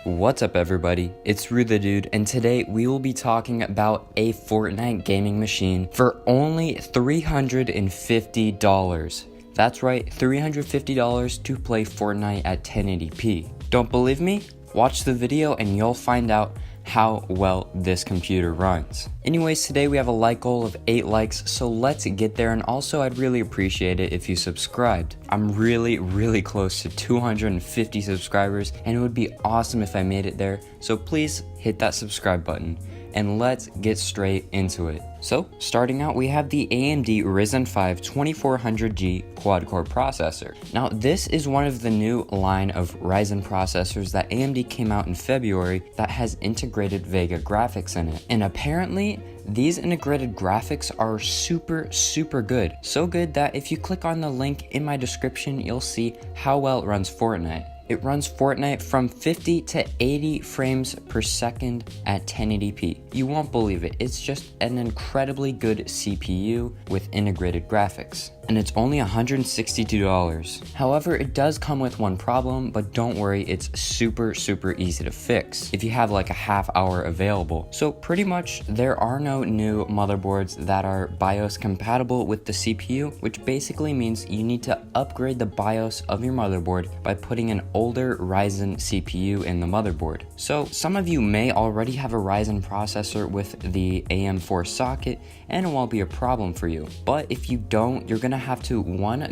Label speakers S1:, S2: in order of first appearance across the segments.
S1: What's up everybody, it's Rue the Dude, and today we will be talking about a Fortnite gaming machine for only $350. That's right, $350 to play Fortnite at 1080p. Don't believe me? Watch the video and you'll find out how well this computer runs. Anyways, today we have a like goal of 8 likes, so let's get there, and also I'd really appreciate it if you subscribed. I'm really close to 250 subscribers, and it would be awesome if I made it there, so please hit that subscribe button. And let's get straight into it. So, starting out, we have the AMD Ryzen 5 2400G quad-core processor. Now, this is one of the new line of Ryzen processors that AMD came out in February that has integrated Vega graphics in it. And apparently, these integrated graphics are super good. So good that if you click on the link in my description, you'll see how well it runs Fortnite. It runs Fortnite from 50 to 80 frames per second at 1080p. You won't believe it, it's just an incredibly good CPU with integrated graphics. And it's only $162. However, it does come with one problem, but don't worry, it's super easy to fix if you have like a half hour available. So pretty much there are no new motherboards that are BIOS compatible with the CPU, which basically means you need to upgrade the BIOS of your motherboard by putting an older Ryzen CPU in the motherboard. So some of you may already have a Ryzen processor with the AM4 socket and it won't be a problem for you. But if you don't, you're gonna have to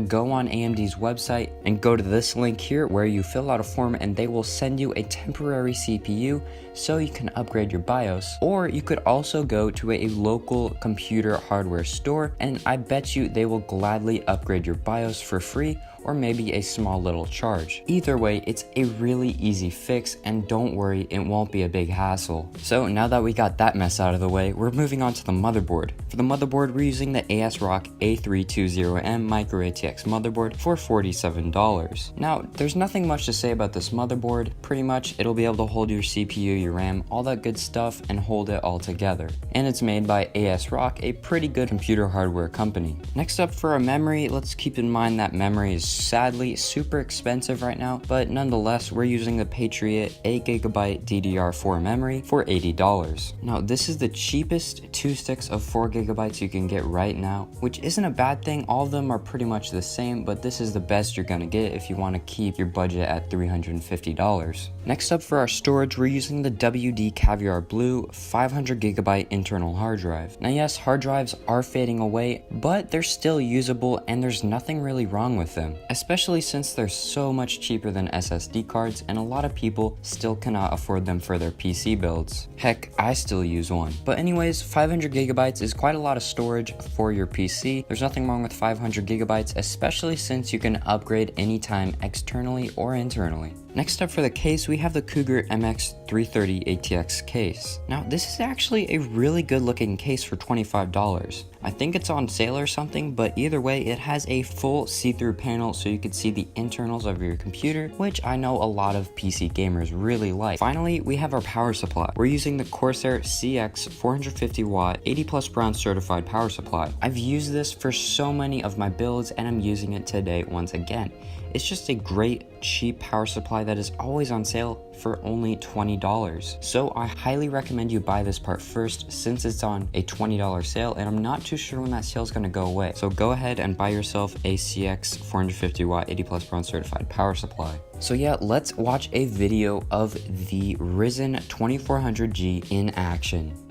S1: go on AMD's website and go to this link here where you fill out a form and they will send you a temporary CPU so you can upgrade your BIOS. Or you could also go to a local computer hardware store and I bet you they will gladly upgrade your BIOS for free, or maybe a small little charge. Either way, it's a really easy fix, and don't worry, it won't be a big hassle. So now that we got that mess out of the way, we're moving on to the motherboard. For the motherboard, we're using the ASRock A320M Micro ATX motherboard for $47. Now, there's nothing much to say about this motherboard. Pretty much, it'll be able to hold your CPU, your RAM, all that good stuff, and hold it all together. And it's made by ASRock, a pretty good computer hardware company. Next up, for our memory, let's keep in mind that memory is sadly super expensive right now, but nonetheless, we're using the Patriot 8GB DDR4 memory for $80. Now, this is the cheapest 2 sticks of 4GB you can get right now, which isn't a bad thing. All of them are pretty much the same, but this is the best you're gonna get if you want to keep your budget at $350. Next up, for our storage, we're using the WD Caviar Blue 500GB internal hard drive. Now yes, hard drives are fading away, but they're still usable and there's nothing really wrong with them, especially since they're so much cheaper than SSD cards and a lot of people still cannot afford them for their PC builds. Heck, I still use one. But anyways, 500GB is quite a lot of storage for your PC. There's nothing wrong with 500GB, especially since you can upgrade anytime externally or internally. Next up, for the case, we have the Cougar MX330 ATX case. Now, this is actually a really good looking case for $25. I think it's on sale or something, but either way, it has a full see-through panel so you can see the internals of your computer, which I know a lot of PC gamers really like. Finally, we have our power supply. We're using the Corsair CX 450W 80+ bronze certified power supply. I've used this for so many of my builds and I'm using it today once again. It's just a great cheap power supply that is always on sale for only $20. So I highly recommend you buy this part first since it's on a $20 sale, and I'm not too sure when that sale is going to go away. So go ahead and buy yourself a CX 450W 80+ bronze certified power supply. So yeah, let's watch a video of the Ryzen 2400G in action.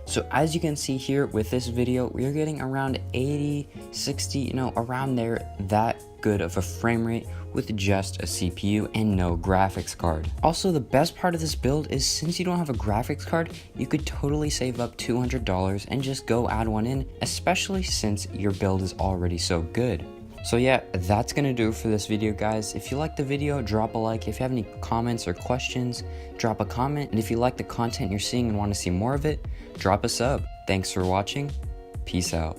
S1: So as you can see here with this video, we're getting around 80, 60, around there, that good of a frame rate with just a CPU and no graphics card. Also, the best part of this build is since you don't have a graphics card, you could totally save up $200 and just go add one in, especially since your build is already so good. So yeah, that's gonna do it for this video, guys. If you liked the video, drop a like. If you have any comments or questions, drop a comment. And if you like the content you're seeing and want to see more of it, drop a sub. Thanks for watching. Peace out.